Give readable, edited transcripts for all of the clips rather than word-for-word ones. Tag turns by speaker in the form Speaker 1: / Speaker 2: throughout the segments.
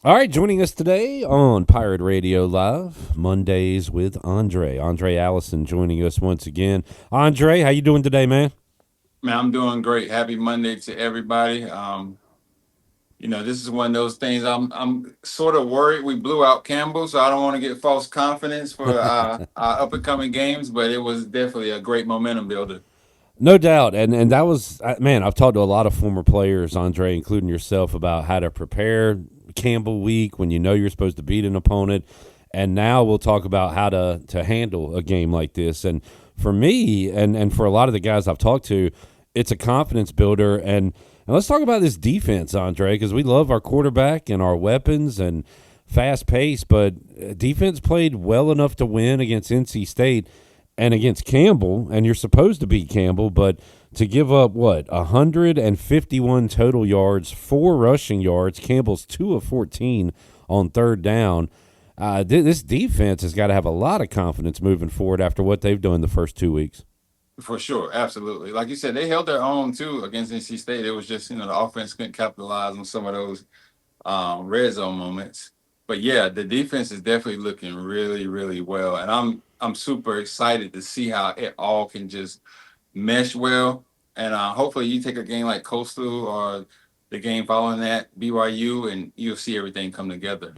Speaker 1: All right, joining us today on Pirate Radio Live, Mondays with Andre Allison joining us once again. Andre, how you doing today, man?
Speaker 2: Man, I'm doing great. Happy Monday to everybody. This is one of those things. I'm sort of worried we blew out Campbell, so I don't want to get false confidence for our up and coming games. But it was definitely a great momentum builder.
Speaker 1: No doubt, and that was man. I've talked to a lot of former players, Andre, including yourself, about how to prepare Campbell week when you know you're supposed to beat an opponent, and now we'll talk about how to handle a game like this. And for me, and for a lot of the guys I've talked to, it's a confidence builder. And let's talk about this defense, Andre, because we love our quarterback and our weapons and fast pace, but defense played well enough to win against NC State and against Campbell, and you're supposed to beat Campbell, but to give up what 151 total yards, 4 rushing yards. Campbell's 2 of 14 on third down. This defense has got to have a lot of confidence moving forward after what they've done the first 2 weeks.
Speaker 2: For sure, absolutely. Like you said, they held their own too against NC State. It was just the offense couldn't capitalize on some of those red zone moments. But yeah, the defense is definitely looking really, really well, and I'm super excited to see how it all can just mesh well. And hopefully, you take a game like Coastal or the game following that BYU, and you'll see everything come together.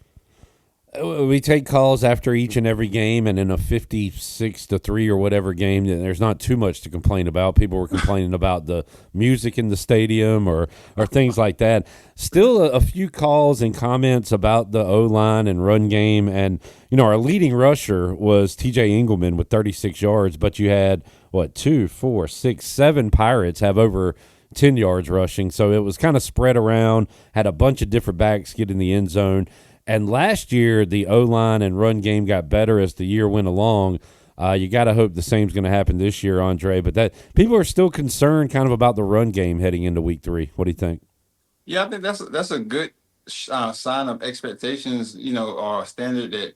Speaker 1: We take calls after each and every game, and in a 56-3 or whatever game, there's not too much to complain about. People were complaining about the music in the stadium or things like that. Still, a few calls and comments about the O line and run game, and our leading rusher was T.J. Engelman with 36 yards, but you had what 2, 4, 6, 7 Pirates have over 10 yards rushing, so it was kind of spread around. Had a bunch of different backs get in the end zone. And last year, the O-line and run game got better as the year went along. You got to hope the same's going to happen this year, Andre. But that people are still concerned kind of about the run game heading into week 3. What do you think?
Speaker 2: Yeah, I think that's a good sign of expectations, or a standard that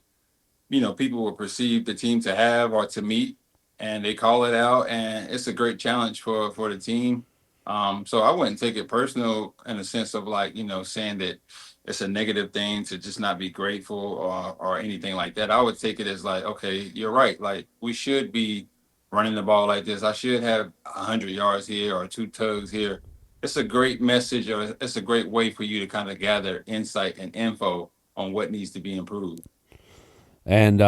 Speaker 2: people will perceive the team to have or to meet, and they call it out, and it's a great challenge for the team. So I wouldn't take it personal in the sense of like saying that it's a negative thing to just not be grateful or anything like that. I would take it as like, okay, you're right. Like we should be running the ball like this. I should have 100 yards here or 2 tugs here. It's a great message, or it's a great way for you to kind of gather insight and info on what needs to be improved.
Speaker 1: And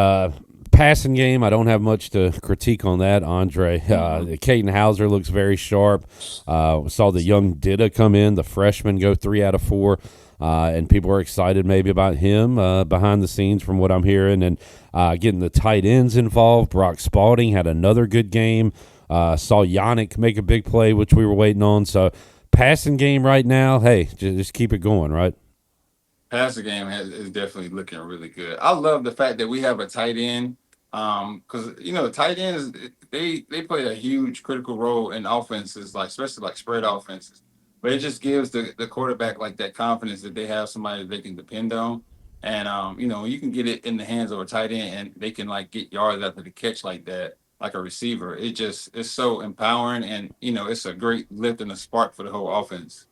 Speaker 1: passing game, I don't have much to critique on that, Andre. Caden Hauser looks very sharp. Saw the young Dida come in, the freshman go 3 out of 4. And people are excited maybe about him behind the scenes from what I'm hearing. And getting the tight ends involved. Brock Spalding had another good game. Saw Yannick make a big play, which we were waiting on. So passing game right now, hey, just keep it going, right?
Speaker 2: Passing game is definitely looking really good. I love the fact that we have a tight end, because tight ends they play a huge critical role in offenses, like especially like spread offenses. But it just gives the quarterback like that confidence that they have somebody that they can depend on. And you can get it in the hands of a tight end, and they can like get yards after the catch like that, like a receiver. It's so empowering, and it's a great lift and a spark for the whole offense.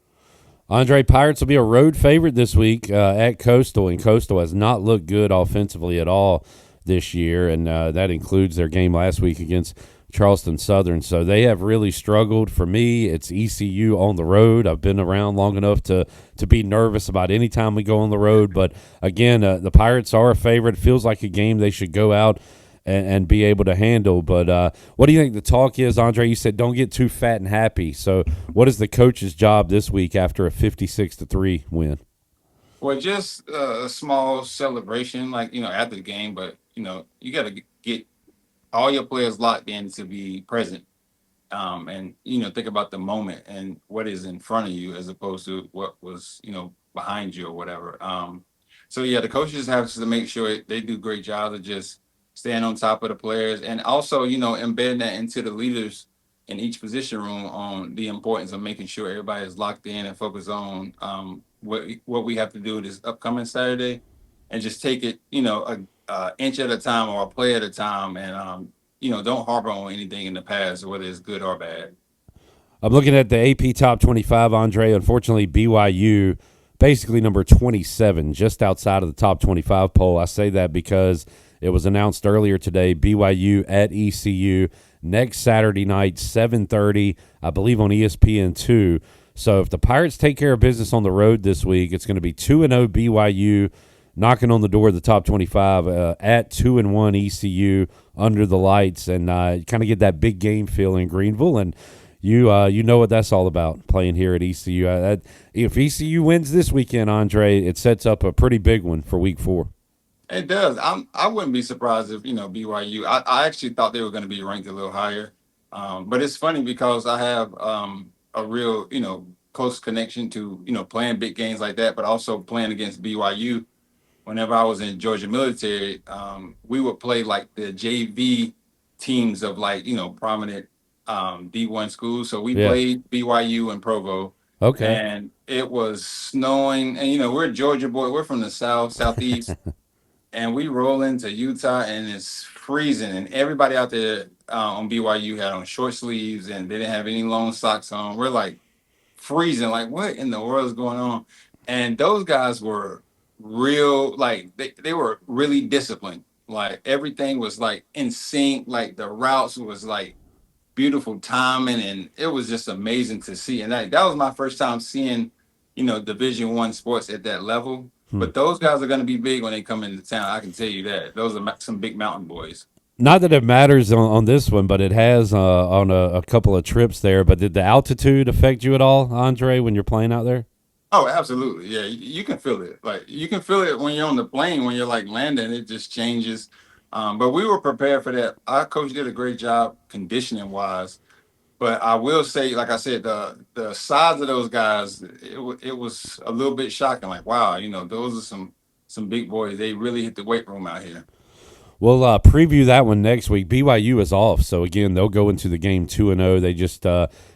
Speaker 1: Andre, Pirates will be a road favorite this week at Coastal, and Coastal has not looked good offensively at all this year, and that includes their game last week against Charleston Southern. So they have really struggled. For me, it's ECU on the road. I've been around long enough to be nervous about any time we go on the road, but again, the Pirates are a favorite. It feels like a game they should go out and be able to handle. But what do you think the talk is, Andre? You said don't get too fat and happy. So what is the coach's job this week after a 56-3 win?
Speaker 2: Well, just a small celebration, like after the game, but you got to get all your players locked in to be present, and think about the moment and what is in front of you as opposed to what was behind you or whatever. So yeah, the coaches have to make sure they do a great job of just staying on top of the players, and also embedding that into the leaders in each position room on the importance of making sure everybody is locked in and focused on what we have to do this upcoming Saturday, and just take it a inch at a time or a play at a time, and don't harbor on anything in the past, whether it's good or bad.
Speaker 1: I'm looking at the AP Top 25, Andre. Unfortunately, BYU basically number 27, just outside of the top 25 poll. I say that because it was announced earlier today, BYU at ECU next Saturday night, 7:30, I believe on ESPN2. So if the Pirates take care of business on the road this week, it's going to be 2-0 BYU knocking on the door of the top 25 at 2-1 ECU under the lights, and kind of get that big game feel in Greenville. And you know what that's all about, playing here at ECU. If ECU wins this weekend, Andre, it sets up a pretty big one for Week 4.
Speaker 2: It does. I wouldn't be surprised if BYU. I actually thought they were going to be ranked a little higher, but it's funny because I have a real close connection to playing big games like that, but also playing against BYU. Whenever I was in Georgia military, we would play like the JV teams of like prominent D1 schools. So we
Speaker 1: Yeah.
Speaker 2: played BYU and Provo,
Speaker 1: Okay.
Speaker 2: and it was snowing. And we're Georgia boy. We're from the southeast, and we roll into Utah and it's freezing. And everybody out there on BYU had on short sleeves and they didn't have any long socks on. We're like freezing, like what in the world is going on? And those guys were real, like they were really disciplined. Like everything was like in sync, like the routes was like beautiful timing, and it was just amazing to see. And that was my first time seeing, Division 1 sports at that level.
Speaker 1: Hmm.
Speaker 2: But those guys are going to be big when they come into town. I can tell you that. Those are some big mountain boys.
Speaker 1: Not that it matters on this one, but it has on a couple of trips there. But did the altitude affect you at all, Andre, when you're playing out there?
Speaker 2: Oh, absolutely. Yeah, you can feel it. Like you can feel it when you're on the plane, when you're like landing, it just changes. But we were prepared for that. Our coach did a great job conditioning wise. But I will say, like I said, the size of those guys, it was a little bit shocking. Like, wow, those are some big boys. They really hit the weight room out here.
Speaker 1: We'll preview that one next week. BYU is off, so again, they'll go into the game 2-0. They just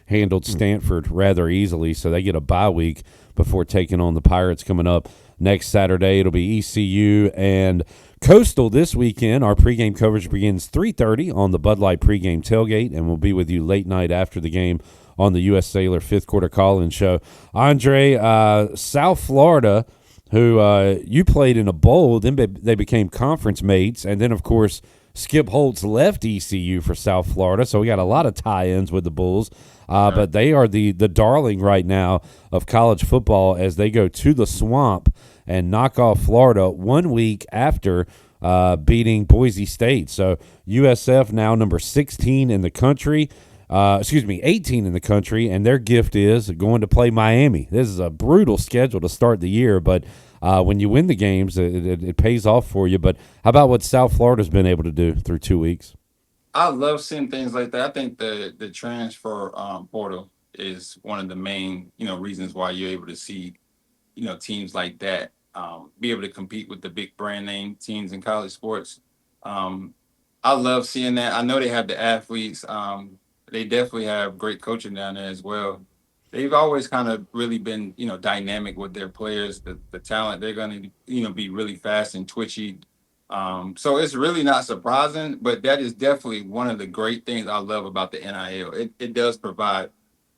Speaker 1: handled Stanford rather easily, so they get a bye week before taking on the Pirates coming up next Saturday. It'll be ECU and Coastal this weekend. Our pregame coverage begins 3:30 on the Bud Light pregame tailgate, and we'll be with you late night after the game on the U.S. Sailor fifth quarter call-in show. Andre, South Florida, who you played in a bowl, then they became conference mates, and then, of course, Skip Holtz left ECU for South Florida, so we got a lot of tie-ins with the Bulls. But they are the darling right now of college football as they go to the Swamp and knock off Florida 1 week after beating Boise State. So USF now number 16 in the country. 18 in the country, and their gift is going to play Miami. This is a brutal schedule to start the year, but when you win the games, it pays off for you. But how about what South Florida's been able to do through 2 weeks?
Speaker 2: I love seeing things like that. I think the transfer portal is one of the main reasons why you're able to see teams like that be able to compete with the big brand name teams in college sports. Um, I love seeing that. I know they have the athletes. They definitely have great coaching down there as well. They've always kind of really been, dynamic with their players. The talent, they're going to, be really fast and twitchy. So it's really not surprising, but that is definitely one of the great things I love about the NIL. It does provide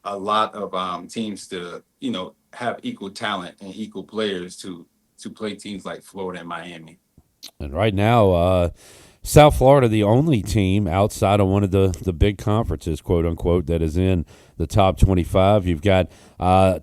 Speaker 2: a lot of teams to, have equal talent and equal players to play teams like Florida and Miami.
Speaker 1: And right now, South Florida, the only team outside of one of the big conferences, quote unquote, that is in the top 25. You've got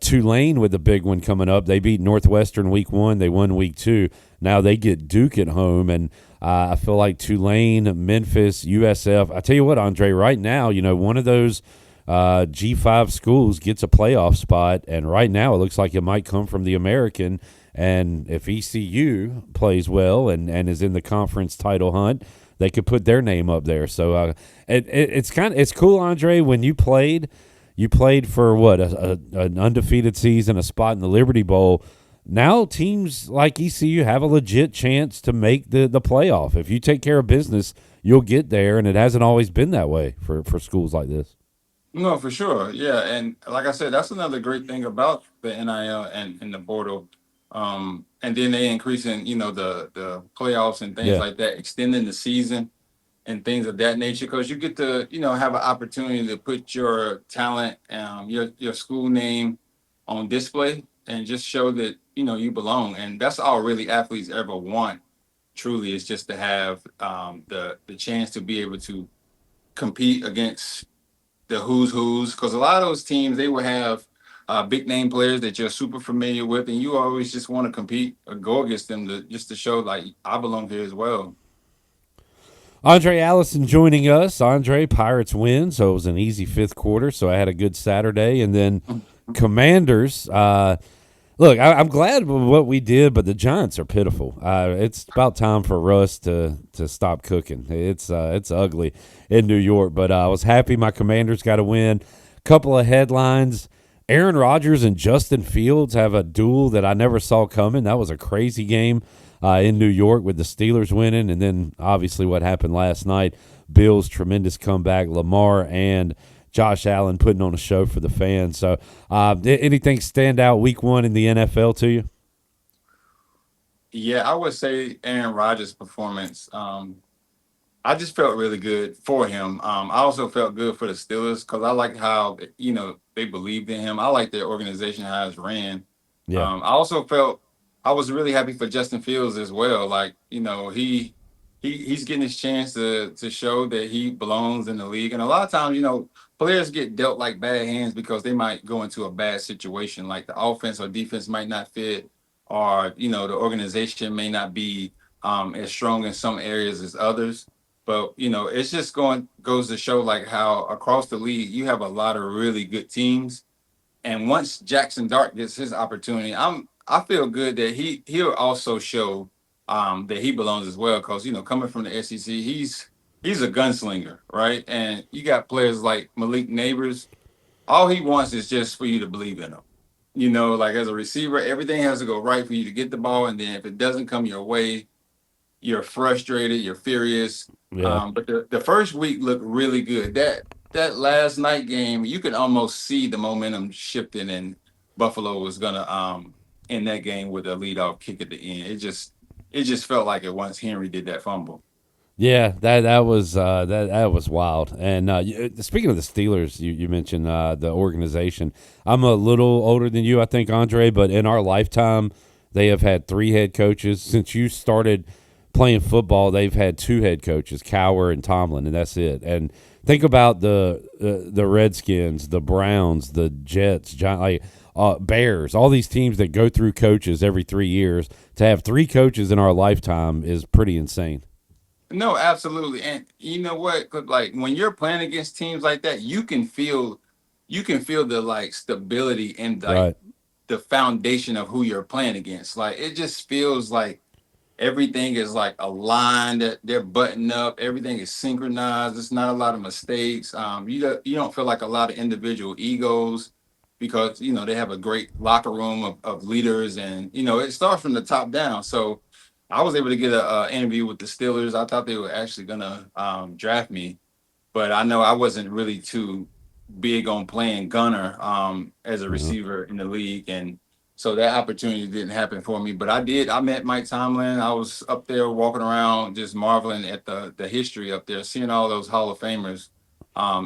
Speaker 1: Tulane with the big one coming up. They beat Northwestern week 1. They won week 2. Now they get Duke at home, and I feel like Tulane, Memphis, USF. I tell you what, Andre, right now, one of those G5 schools gets a playoff spot, and right now it looks like it might come from the American. And if ECU plays well and is in the conference title hunt, they could put their name up there. So it's cool, Andre. When you played for what an undefeated season, a spot in the Liberty Bowl. Now teams like ECU have a legit chance to make the playoff. If you take care of business, you'll get there, and it hasn't always been that way for schools like this.
Speaker 2: No, for sure. Yeah. And like I said, that's another great thing about the NIL and the portal. And then they increasing, the playoffs and things
Speaker 1: Yeah.
Speaker 2: like that, extending the season and things of that nature, because you get to, have an opportunity to put your talent, your school name on display. and just show that you belong. And that's all really athletes ever want. Truly, is just to have the chance to be able to compete against the who's, because a lot of those teams they will have big name players that you're super familiar with, and you always just want to compete or go against them to just to show like I belong here as well.
Speaker 1: Andre Allison joining us. Andre, Pirates win, so it was an easy fifth quarter. So I had a good Saturday, and then Commanders. Look, I'm glad with what we did, but the Giants are pitiful. It's about time for Russ to stop cooking. It's ugly in New York, but I was happy my Commanders got a win. Couple of headlines. Aaron Rodgers and Justin Fields have a duel that I never saw coming. That was a crazy game in New York with the Steelers winning, and then obviously what happened last night. Bills' tremendous comeback. Lamar and Josh Allen putting on a show for the fans. So, anything stand out week one in the NFL to you?
Speaker 2: Yeah, I would say Aaron Rodgers' performance. I just felt really good for him. I also felt good for the Steelers because I like how they believed in him. I like their organization how it's ran.
Speaker 1: Yeah,
Speaker 2: I also felt I was really happy for Justin Fields as well. Like he's getting his chance to show that he belongs in the league. And a lot of times, players get dealt like bad hands because they might go into a bad situation, like the offense or defense might not fit, or the organization may not be as strong in some areas as others. But it's just goes to show like how across the league you have a lot of really good teams, and once Jackson Dart gets his opportunity, I feel good that he'll also show that he belongs as well. Because coming from the SEC, he's a gunslinger, right? And you got players like Malik Neighbors. All he wants is just for you to believe in him. Like as a receiver, everything has to go right for you to get the ball, and then if it doesn't come your way, you're frustrated, you're furious.
Speaker 1: yeah.
Speaker 2: But the first week looked really good. That last night game, you could almost see the momentum shifting, and Buffalo was gonna end that game with a leadoff kick at the end. It just felt like it once Henry did that fumble.
Speaker 1: Yeah, that was wild. And speaking of the Steelers, you mentioned the organization. I'm a little older than you, I think, Andre, but in our lifetime, they have had three head coaches. Since you started playing football, they've had two head coaches, Cowher and Tomlin, and that's it. And think about the Redskins, the Browns, the Jets, Bears, all these teams that go through coaches every 3 years. To have three coaches in our lifetime is pretty insane.
Speaker 2: No, absolutely. And you know what? 'Cause, like when you're playing against teams like that, you can feel the like stability and like
Speaker 1: Right.
Speaker 2: the foundation of who you're playing against. Like it just feels like everything is like aligned. They're buttoned up. Everything is synchronized. There's not a lot of mistakes. You don't feel like a lot of individual egos because they have a great locker room of leaders, and it starts from the top down. So I was able to get a interview with the Steelers. I thought they were actually gonna draft me, but I know I wasn't really too big on playing gunner as a
Speaker 1: Uh-huh.
Speaker 2: receiver in the league, and so that opportunity didn't happen for me. But I did. I met Mike Tomlin. I was up there walking around, just marveling at the history up there, seeing all those Hall of Famers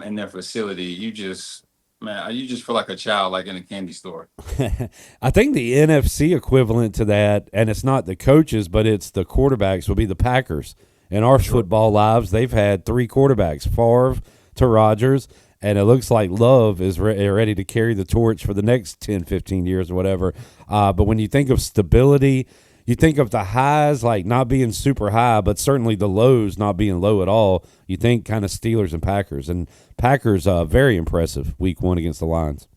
Speaker 2: in their facility. You just feel like a child, like in a candy store.
Speaker 1: I think the NFC equivalent to that, and it's not the coaches, but it's the quarterbacks, will be the Packers. In our
Speaker 2: Sure.
Speaker 1: football lives, they've had three quarterbacks, Favre to Rodgers, and it looks like Love is ready to carry the torch for the next 10, 15 years or whatever. But when you think of stability, you think of the highs like not being super high, but certainly the lows not being low at all. You think kind of Steelers and Packers. And Packers, very impressive week one against the Lions.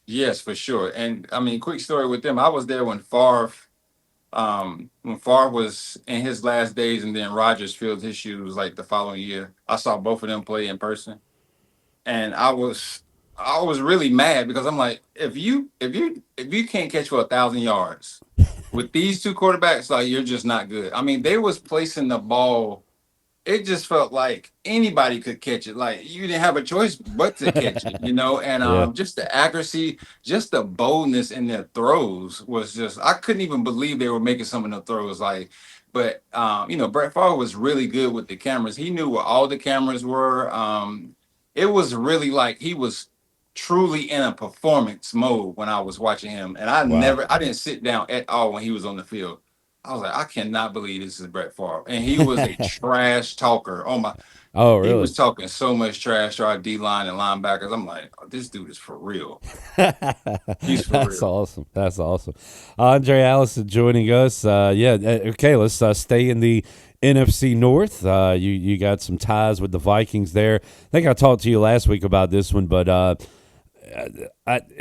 Speaker 2: Yes, for sure. And I mean, quick story with them. I was there when Favre was in his last days, and then Rodgers filled his shoes like the following year. I saw both of them play in person, and I was really mad because I'm like, if you can't catch for 1,000 yards with these two quarterbacks, like you're just not good. I mean, they was placing the ball, it just felt like anybody could catch it. Like you didn't have a choice but to catch it. And
Speaker 1: Yeah.
Speaker 2: just the accuracy, just the boldness in their throws was just I couldn't even believe they were making some of the throws. Like, but Brett Favre was really good with the cameras. He knew where all the cameras were. It was really like he was truly in a performance mode when I was watching him. And
Speaker 1: Wow.
Speaker 2: I didn't sit down at all when he was on the field. I was like, I cannot believe this is Brett Favre. And he was a trash talker. Oh my,
Speaker 1: Oh,
Speaker 2: he
Speaker 1: really?
Speaker 2: was talking so much trash to our D line and linebackers. I'm like, oh, this dude is for real. He's for
Speaker 1: That's
Speaker 2: real.
Speaker 1: awesome. That's awesome. Andre Allison joining us. Yeah. Okay. Let's stay in the NFC North. You got some ties with the Vikings there. I think I talked to you last week about this one, but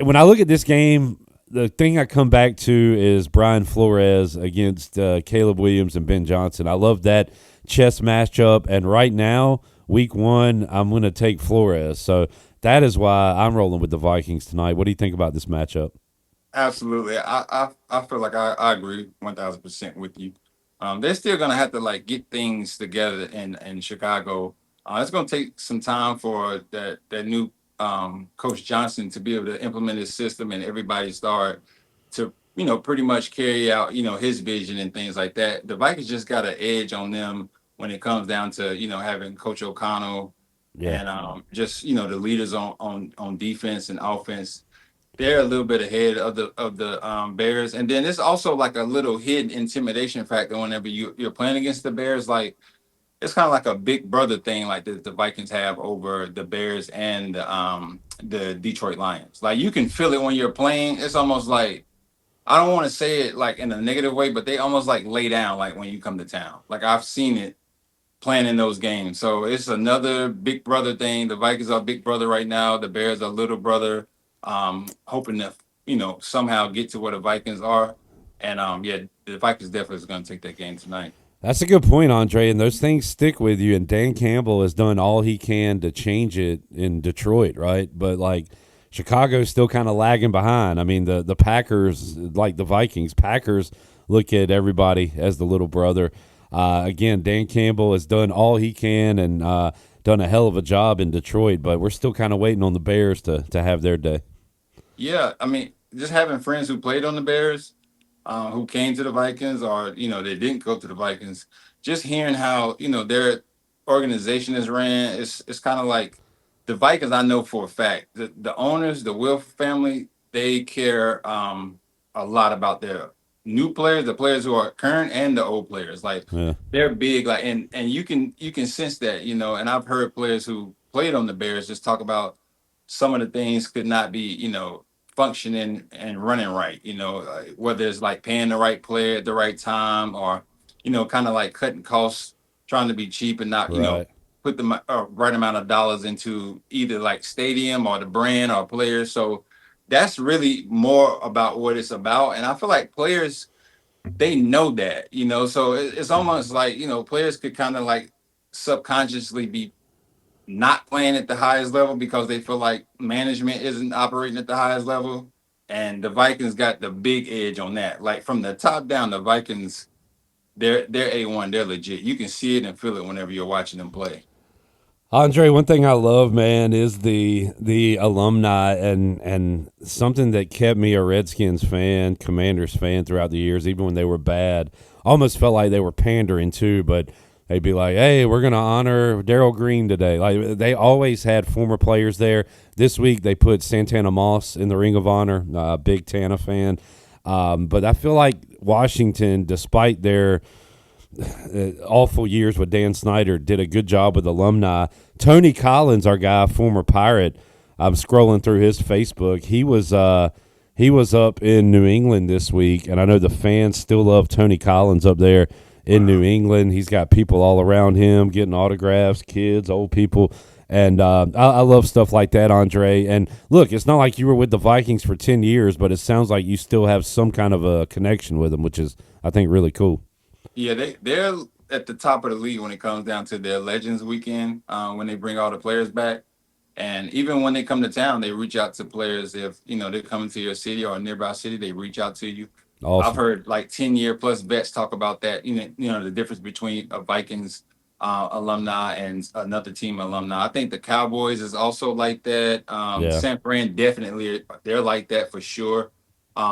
Speaker 1: when I look at this game, the thing I come back to is Brian Flores against Caleb Williams and Ben Johnson. I love that chess matchup, and right now, week one, I'm going to take Flores. So that is why I'm rolling with the Vikings tonight. What do you think about this matchup?
Speaker 2: Absolutely. I feel like I agree 1000% with you. They're still gonna have to like get things together in Chicago. It's gonna take some time for that new Coach Johnson to be able to implement his system and everybody start to pretty much carry out his vision and things like that. The Vikings just got an edge on them when it comes down to having Coach O'Connell
Speaker 1: Yeah.
Speaker 2: and just the leaders on defense and offense. They're a little bit ahead of the Bears, and then it's also like a little hidden intimidation factor whenever you're playing against the Bears. Like it's kind of like a big brother thing, like the Vikings have over the Bears and the Detroit Lions. Like you can feel it when you're playing. It's almost like I don't want to say it like in a negative way, but they almost like lay down like when you come to town. Like I've seen it playing in those games. So it's another big brother thing. The Vikings are big brother right now. The Bears are little brother. Hoping to somehow get to where the Vikings are. And yeah, the Vikings definitely is going to take that game tonight.
Speaker 1: That's a good point, Andre. And those things stick with you. And Dan Campbell has done all he can to change it in Detroit, right? But like Chicago's still kind of lagging behind. I mean, the Packers, like the Vikings, Packers look at everybody as the little brother. Again, Dan Campbell has done all he can and done a hell of a job in Detroit. But we're still kind of waiting on the Bears to have their day.
Speaker 2: Yeah, I mean, just having friends who played on the Bears, who came to the Vikings, or they didn't go to the Vikings. Just hearing how their organization is ran, it's kind of like the Vikings. I know for a fact the owners, the Wilf family, they care a lot about their new players, the players who are current and the old players. Like
Speaker 1: Yeah.
Speaker 2: they're big, like and you can sense that, and I've heard players who played on the Bears just talk about some of the things could not be, functioning and running right, whether it's like paying the right player at the right time or, kind of like cutting costs, trying to be cheap and not,
Speaker 1: Right.
Speaker 2: put the right amount of dollars into either like stadium or the brand or players. So that's really more about what it's about. And I feel like players, they know that, so it's almost like, players could kind of like subconsciously be not playing at the highest level because they feel like management isn't operating at the highest level. And the Vikings got the big edge on that. Like from the top down, the Vikings, they're A1, they're legit. You can see it and feel it whenever you're watching them play.
Speaker 1: Andre, one thing I love, man, is the alumni and something that kept me a Redskins fan, Commanders fan throughout the years, even when they were bad. Almost felt like they were pandering too, but they'd be like, "Hey, we're gonna honor Daryl Green today." Like they always had former players there. This week they put Santana Moss in the Ring of Honor. Big Tana fan, but I feel like Washington, despite their awful years with Dan Snyder, did a good job with alumni. Tony Collins, our guy, former Pirate, I'm scrolling through his Facebook. He was up in New England this week, and I know the fans still love Tony Collins up there in New
Speaker 2: Wow.
Speaker 1: England. He's got people all around him getting autographs, kids, old people. And I love stuff like that, Andre. And look, it's not like you were with the Vikings for 10 years, but it sounds like you still have some kind of a connection with them, which is, I think, really cool.
Speaker 2: Yeah, they're at the top of the league when it comes down to their Legends Weekend, when they bring all the players back. And even when they come to town, they reach out to players. If they're coming to your city or a nearby city, they reach out to you. I've
Speaker 1: Awesome.
Speaker 2: heard like 10-year plus vets talk about that. The difference between a Vikings alumni and another team alumni. I think the Cowboys is also like that.
Speaker 1: Yeah.
Speaker 2: San Fran definitely they're like that for sure.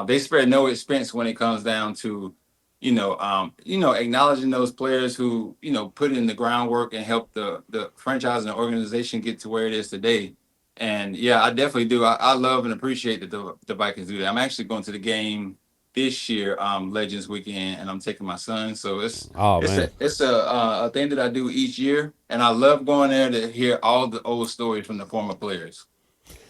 Speaker 2: They spare no expense when it comes down to acknowledging those players who put in the groundwork and help the franchise and the organization get to where it is today. And yeah, I definitely do. I love and appreciate that the Vikings do that. I'm actually going to the game this year, Legends Weekend, and I'm taking my son. So
Speaker 1: Oh man,
Speaker 2: it's a thing that I do each year, and I love going there to hear all the old stories from the former players.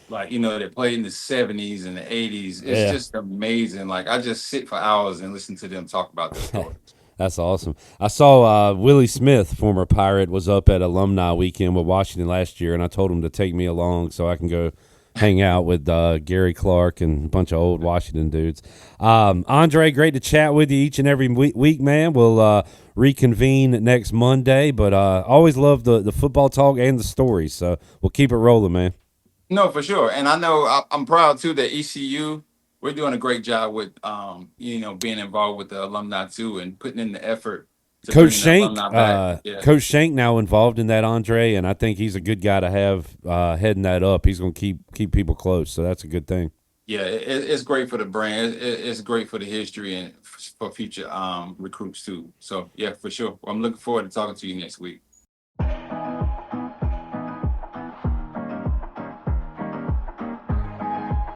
Speaker 2: Like they played in the '70s and the '80s. It's
Speaker 1: yeah.
Speaker 2: just amazing. Like I just sit for hours and listen to them talk about their stories.
Speaker 1: That's awesome. I saw Willie Smith, former Pirate, was up at alumni weekend with Washington last year, and I told him to take me along so I can go hang out with Gary Clark and a bunch of old Washington dudes. Andre, great to chat with you each and every week, man. We'll reconvene next Monday, but always love the football talk and the stories, so we'll keep it rolling, man.
Speaker 2: No, for sure. And I know I'm proud too that ECU, we're doing a great job with being involved with the alumni too and putting in the effort to
Speaker 1: Coach
Speaker 2: bringing the
Speaker 1: Shank,
Speaker 2: alumni back. Yeah.
Speaker 1: Coach Shank now involved in that, Andre, and I think he's a good guy to have heading that up. He's going to keep people close, so that's a good thing.
Speaker 2: Yeah, it's great for the brand. It's great for the history and for future recruits too. So yeah, for sure. I'm looking forward to talking to you next week.